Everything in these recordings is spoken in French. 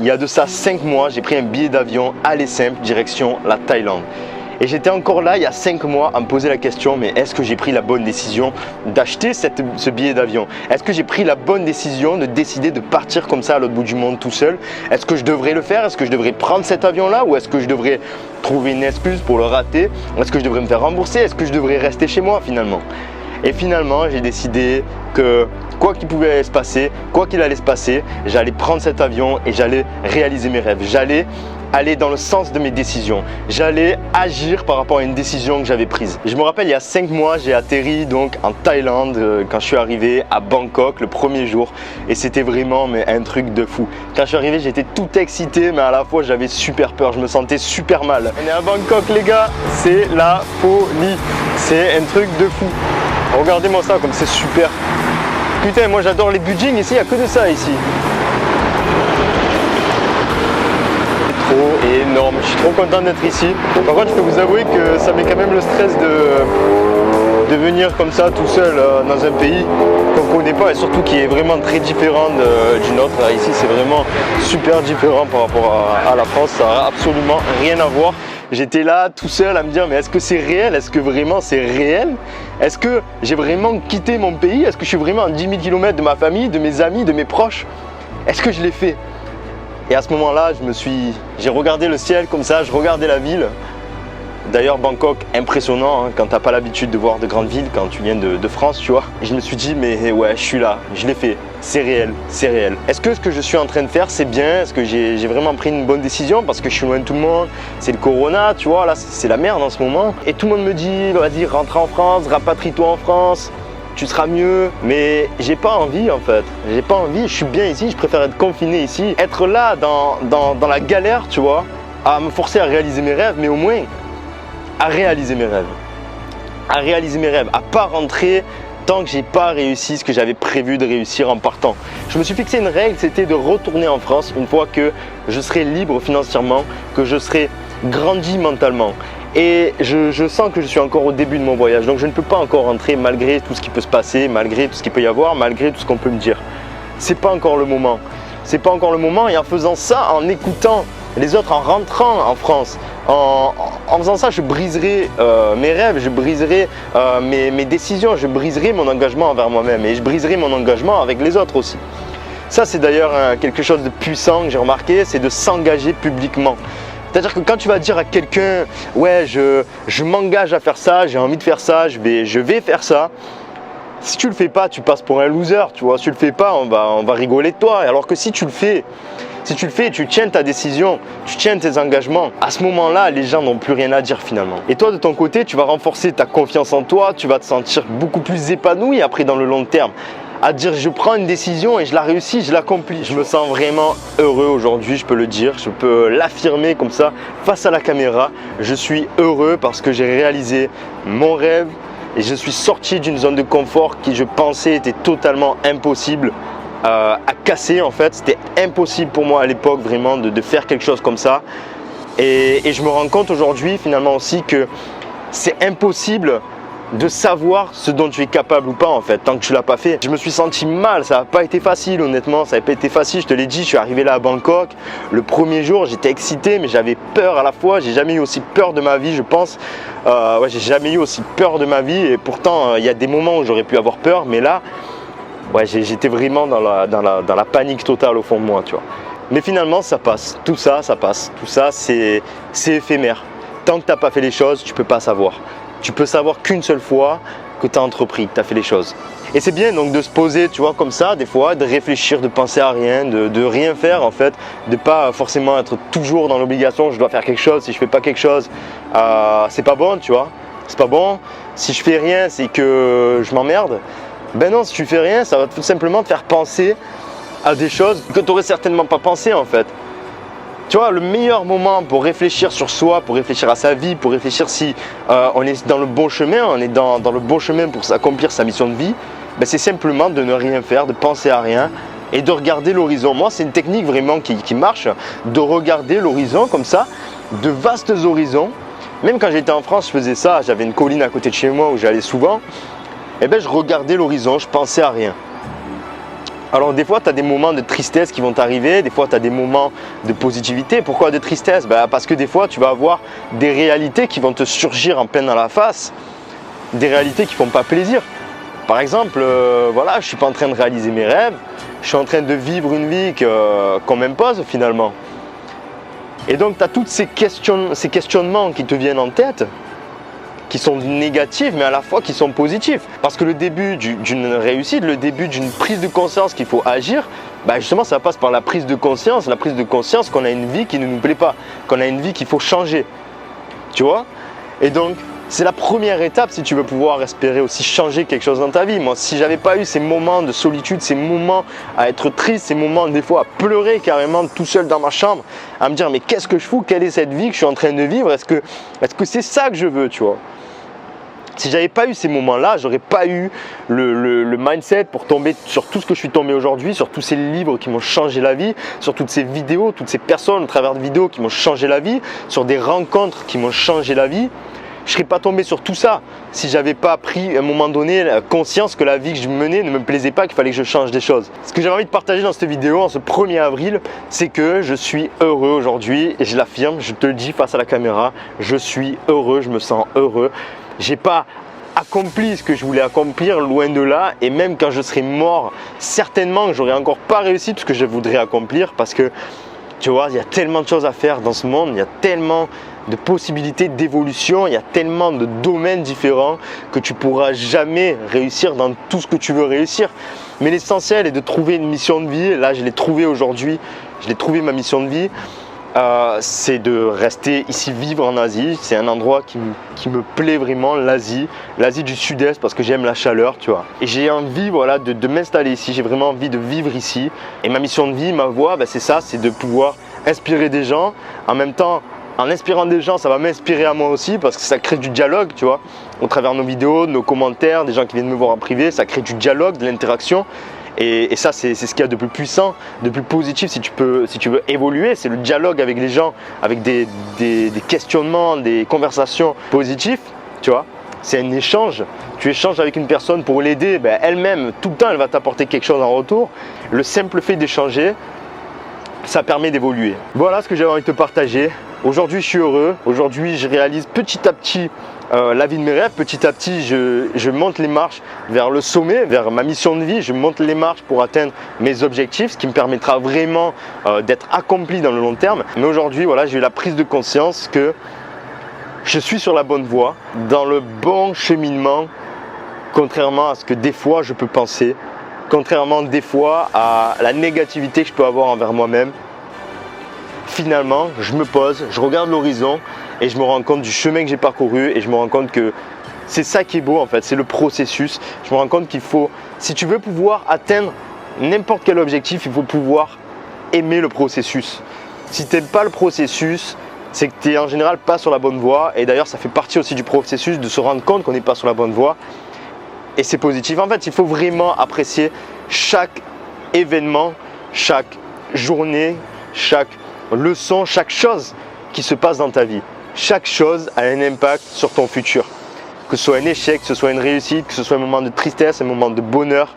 Il y a de ça 5 mois, j'ai pris un billet d'avion aller simple direction la Thaïlande. Et j'étais encore là il y a 5 mois à me poser la question, mais est-ce que j'ai pris la bonne décision d'acheter ce billet d'avion? Est-ce que j'ai pris la bonne décision de décider de partir comme ça à l'autre bout du monde tout seul? Est-ce que je devrais le faire? Est-ce que je devrais prendre cet avion-là? Ou est-ce que je devrais trouver une excuse pour le rater? Est-ce que je devrais me faire rembourser? Est-ce que je devrais rester chez moi finalement? Et finalement, j'ai décidé que quoi qu'il pouvait se passer, quoi qu'il allait se passer, j'allais prendre cet avion et j'allais réaliser mes rêves. J'allais aller dans le sens de mes décisions. J'allais agir par rapport à une décision que j'avais prise. Je me rappelle, il y a 5 mois, j'ai atterri donc en Thaïlande quand je suis arrivé à Bangkok le premier jour. Et c'était vraiment un truc de fou. Quand je suis arrivé, j'étais tout excité, mais à la fois, j'avais super peur. Je me sentais super mal. On est à Bangkok, les gars. C'est la folie. C'est un truc de fou. Regardez-moi ça, comme c'est super. Putain, moi j'adore les budgets, ici il n'y a que de ça ici. C'est trop énorme, je suis trop content d'être ici. Par contre, je peux vous avouer que ça met quand même le stress de venir comme ça tout seul dans un pays qu'on ne connaît pas et surtout qui est vraiment très différent du nôtre. Ici c'est vraiment super différent par rapport à la France, ça n'a absolument rien à voir. J'étais là tout seul à me dire mais est-ce que c'est réel? Est-ce que vraiment c'est réel? Est-ce que j'ai vraiment quitté mon pays? Est-ce que je suis vraiment à 10 000 km de ma famille, de mes amis, de mes proches? Est-ce que je l'ai fait? Et à ce moment-là, j'ai regardé le ciel comme ça, je regardais la ville. D'ailleurs Bangkok, impressionnant hein, quand t'as pas l'habitude de voir de grandes villes, quand tu viens de France, tu vois. Et je me suis dit mais ouais, je suis là, je l'ai fait, c'est réel, c'est réel. Est-ce que ce que je suis en train de faire c'est bien? Est-ce que j'ai vraiment pris une bonne décision? Parce que je suis loin de tout le monde, c'est le corona, tu vois, là c'est la merde en ce moment. Et tout le monde me dit, vas-y rentre en France, rapatrie-toi en France, tu seras mieux. Mais j'ai pas envie en fait, j'ai pas envie, je suis bien ici, je préfère être confiné ici. Être là dans la galère, tu vois, à me forcer à réaliser mes rêves, mais au moins à réaliser mes rêves, à pas rentrer tant que j'ai pas réussi ce que j'avais prévu de réussir en partant. Je me suis fixé une règle, c'était de retourner en France une fois que je serai libre financièrement, que je serai grandi mentalement. Et je sens que je suis encore au début de mon voyage, donc je ne peux pas encore rentrer malgré tout ce qui peut se passer, malgré tout ce qu'il peut y avoir, malgré tout ce qu'on peut me dire. C'est pas encore le moment. C'est pas encore le moment et en faisant ça, en écoutant les autres, en rentrant en France, en faisant ça, je briserai mes rêves, je briserai mes décisions, je briserai mon engagement envers moi-même et je briserai mon engagement avec les autres aussi. Ça, c'est d'ailleurs quelque chose de puissant que j'ai remarqué, c'est de s'engager publiquement. C'est-à-dire que quand tu vas dire à quelqu'un « ouais, je m'engage à faire ça, j'ai envie de faire ça, je vais faire ça », si tu le fais pas, tu passes pour un loser, tu vois. Si tu le fais pas, on va rigoler de toi. Alors que si tu le fais, tu tiens ta décision, tu tiens tes engagements, à ce moment-là, les gens n'ont plus rien à dire finalement. Et toi, de ton côté, tu vas renforcer ta confiance en toi, tu vas te sentir beaucoup plus épanoui après dans le long terme. À dire je prends une décision et je la réussis, je l'accomplis. Je me sens vraiment heureux aujourd'hui, je peux le dire, je peux l'affirmer comme ça face à la caméra. Je suis heureux parce que j'ai réalisé mon rêve et je suis sorti d'une zone de confort qui je pensais était totalement impossible à casser en fait. C'était impossible pour moi à l'époque vraiment de faire quelque chose comme ça. Et je me rends compte aujourd'hui finalement aussi que c'est impossible de savoir ce dont tu es capable ou pas en fait, tant que tu l'as pas fait. Je me suis senti mal, ça n'a pas été facile honnêtement, ça n'a pas été facile, je te l'ai dit, je suis arrivé là à Bangkok, le premier jour j'étais excité mais j'avais peur à la fois, j'ai jamais eu aussi peur de ma vie je pense, ouais, j'ai jamais eu aussi peur de ma vie et pourtant il y a des moments où j'aurais pu avoir peur mais là, ouais, j'étais vraiment dans la panique totale au fond de moi tu vois. Mais finalement ça passe, tout ça ça passe, tout ça c'est éphémère. Tant que tu n'as pas fait les choses, tu peux pas savoir. Tu peux savoir qu'une seule fois que tu as entrepris, que tu as fait les choses. Et c'est bien donc de se poser, tu vois, comme ça, des fois, de réfléchir, de penser à rien, de rien faire en fait, de pas forcément être toujours dans l'obligation, je dois faire quelque chose, si je fais pas quelque chose, c'est pas bon, tu vois, c'est pas bon. Si je fais rien, c'est que je m'emmerde. Ben non, si tu fais rien, ça va tout simplement te faire penser à des choses que tu n'aurais certainement pas pensé en fait. Tu vois, le meilleur moment pour réfléchir sur soi, pour réfléchir à sa vie, pour réfléchir si on est dans le bon chemin, on est dans le bon chemin pour accomplir sa mission de vie, ben c'est simplement de ne rien faire, de penser à rien et de regarder l'horizon. Moi, c'est une technique vraiment qui marche, de regarder l'horizon comme ça, de vastes horizons. Même quand j'étais en France, je faisais ça, j'avais une colline à côté de chez moi où j'allais souvent, et ben je regardais l'horizon, je pensais à rien. Alors des fois, tu as des moments de tristesse qui vont t'arriver, des fois, tu as des moments de positivité. Pourquoi de tristesse? Parce que des fois, tu vas avoir des réalités qui vont te surgir en pleine dans la face, des réalités qui ne font pas plaisir. Par exemple, voilà, je ne suis pas en train de réaliser mes rêves, je suis en train de vivre une vie qu'on m'impose finalement. Et donc, tu as tous ces questionnements qui te viennent en tête, qui sont négatifs, mais à la fois qui sont positifs. Parce que le début d'une réussite, le début d'une prise de conscience qu'il faut agir, justement, ça passe par la prise de conscience qu'on a une vie qui ne nous plaît pas, qu'on a une vie qu'il faut changer. Tu vois? Et donc, c'est la première étape si tu veux pouvoir espérer aussi changer quelque chose dans ta vie. Moi, si j'avais pas eu ces moments de solitude, ces moments à être triste, ces moments des fois à pleurer carrément tout seul dans ma chambre, à me dire mais qu'est-ce que je fous, quelle est cette vie que je suis en train de vivre, est-ce que c'est ça que je veux, tu vois? Si j'avais pas eu ces moments-là, j'aurais pas eu le mindset pour tomber sur tout ce que je suis tombé aujourd'hui, sur tous ces livres qui m'ont changé la vie, sur toutes ces vidéos, toutes ces personnes au travers de vidéos qui m'ont changé la vie, sur des rencontres qui m'ont changé la vie. Je ne serais pas tombé sur tout ça si j'avais pas pris à un moment donné la conscience que la vie que je menais ne me plaisait pas, qu'il fallait que je change des choses. Ce que j'avais envie de partager dans cette vidéo, en ce 1er avril, c'est que je suis heureux aujourd'hui et je l'affirme, je te le dis face à la caméra, je suis heureux, je me sens heureux. J'ai pas accompli ce que je voulais accomplir, loin de là, et même quand je serai mort, certainement que j'aurais encore pas réussi tout ce que je voudrais accomplir parce que tu vois, il y a tellement de choses à faire dans ce monde, il y a tellement de possibilités d'évolution, il y a tellement de domaines différents que tu pourras jamais réussir dans tout ce que tu veux réussir. Mais l'essentiel est de trouver une mission de vie. Là, je l'ai trouvé aujourd'hui, je l'ai trouvé ma mission de vie. C'est de rester ici, vivre en Asie. C'est un endroit qui me plaît vraiment, l'Asie du Sud-Est, parce que j'aime la chaleur, tu vois. Et j'ai envie, voilà, de m'installer ici. J'ai vraiment envie de vivre ici. Et ma mission de vie, ma voie, c'est ça, c'est de pouvoir inspirer des gens. En même temps, en inspirant des gens, ça va m'inspirer à moi aussi, parce que ça crée du dialogue, tu vois. Au travers de nos vidéos, de nos commentaires, des gens qui viennent me voir en privé, ça crée du dialogue, de l'interaction. Et ça, c'est ce qu'il y a de plus puissant, de plus positif si tu veux évoluer. C'est le dialogue avec les gens, avec des questionnements, des conversations positives, tu vois. C'est un échange. Tu échanges avec une personne pour l'aider, elle-même, tout le temps, elle va t'apporter quelque chose en retour. Le simple fait d'échanger, ça permet d'évoluer. Voilà ce que j'avais envie de te partager. Aujourd'hui, je suis heureux. Aujourd'hui, je réalise petit à petit la vie de mes rêves. Petit à petit, je monte les marches vers le sommet, vers ma mission de vie. Je monte les marches pour atteindre mes objectifs, ce qui me permettra vraiment d'être accompli dans le long terme. Mais aujourd'hui, voilà, j'ai eu la prise de conscience que je suis sur la bonne voie, dans le bon cheminement, contrairement à ce que des fois je peux penser, contrairement des fois à la négativité que je peux avoir envers moi-même. Finalement, je me pose, je regarde l'horizon et je me rends compte du chemin que j'ai parcouru et je me rends compte que c'est ça qui est beau en fait, c'est le processus. Je me rends compte qu'il faut, si tu veux pouvoir atteindre n'importe quel objectif, il faut pouvoir aimer le processus. Si tu n'aimes pas le processus, c'est que tu es en général pas sur la bonne voie, et d'ailleurs ça fait partie aussi du processus de se rendre compte qu'on n'est pas sur la bonne voie, et c'est positif. En fait, il faut vraiment apprécier chaque événement, chaque journée, chaque leçon, chaque chose qui se passe dans ta vie. Chaque chose a un impact sur ton futur. Que ce soit un échec, que ce soit une réussite, que ce soit un moment de tristesse, un moment de bonheur,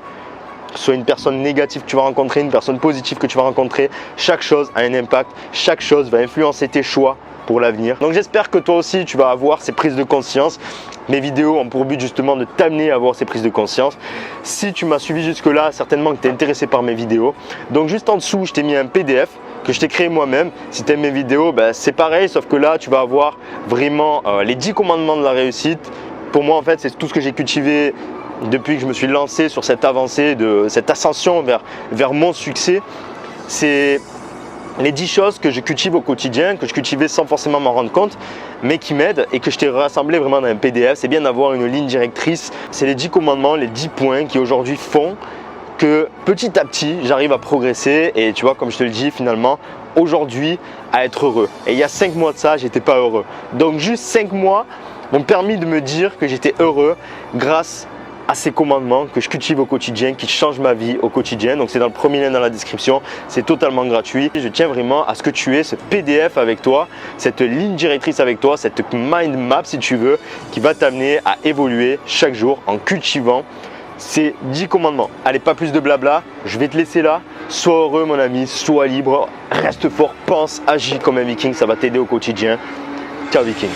que ce soit une personne négative que tu vas rencontrer, une personne positive que tu vas rencontrer, chaque chose a un impact, chaque chose va influencer tes choix pour l'avenir. Donc j'espère que toi aussi tu vas avoir ces prises de conscience. Mes vidéos ont pour but justement de t'amener à avoir ces prises de conscience. Si tu m'as suivi jusque là, certainement que tu es intéressé par mes vidéos. Donc juste en dessous, je t'ai mis un PDF que je t'ai créé moi-même. Si tu aimes mes vidéos, c'est pareil, sauf que là tu vas avoir vraiment les 10 commandements de la réussite. Pour moi en fait, c'est tout ce que j'ai cultivé depuis que je me suis lancé sur cette avancée, de cette ascension vers mon succès. C'est les 10 choses que je cultive au quotidien, que je cultivais sans forcément m'en rendre compte, mais qui m'aident et que je t'ai rassemblé vraiment dans un PDF. C'est bien d'avoir une ligne directrice. C'est les 10 commandements, les 10 points qui aujourd'hui font que petit à petit, j'arrive à progresser et tu vois, comme je te le dis, finalement, aujourd'hui, à être heureux. Et il y a 5 mois de ça, j'étais pas heureux. Donc juste 5 mois m'ont permis de me dire que j'étais heureux grâce à ces commandements que je cultive au quotidien, qui changent ma vie au quotidien. Donc c'est dans le premier lien dans la description, c'est totalement gratuit. Je tiens vraiment à ce que tu aies ce PDF avec toi, cette ligne directrice avec toi, cette mind map si tu veux, qui va t'amener à évoluer chaque jour en cultivant c'est 10 commandements. Allez, pas plus de blabla, je vais te laisser là. Sois heureux mon ami, sois libre, reste fort, pense, agis comme un viking, ça va t'aider au quotidien. Ciao viking.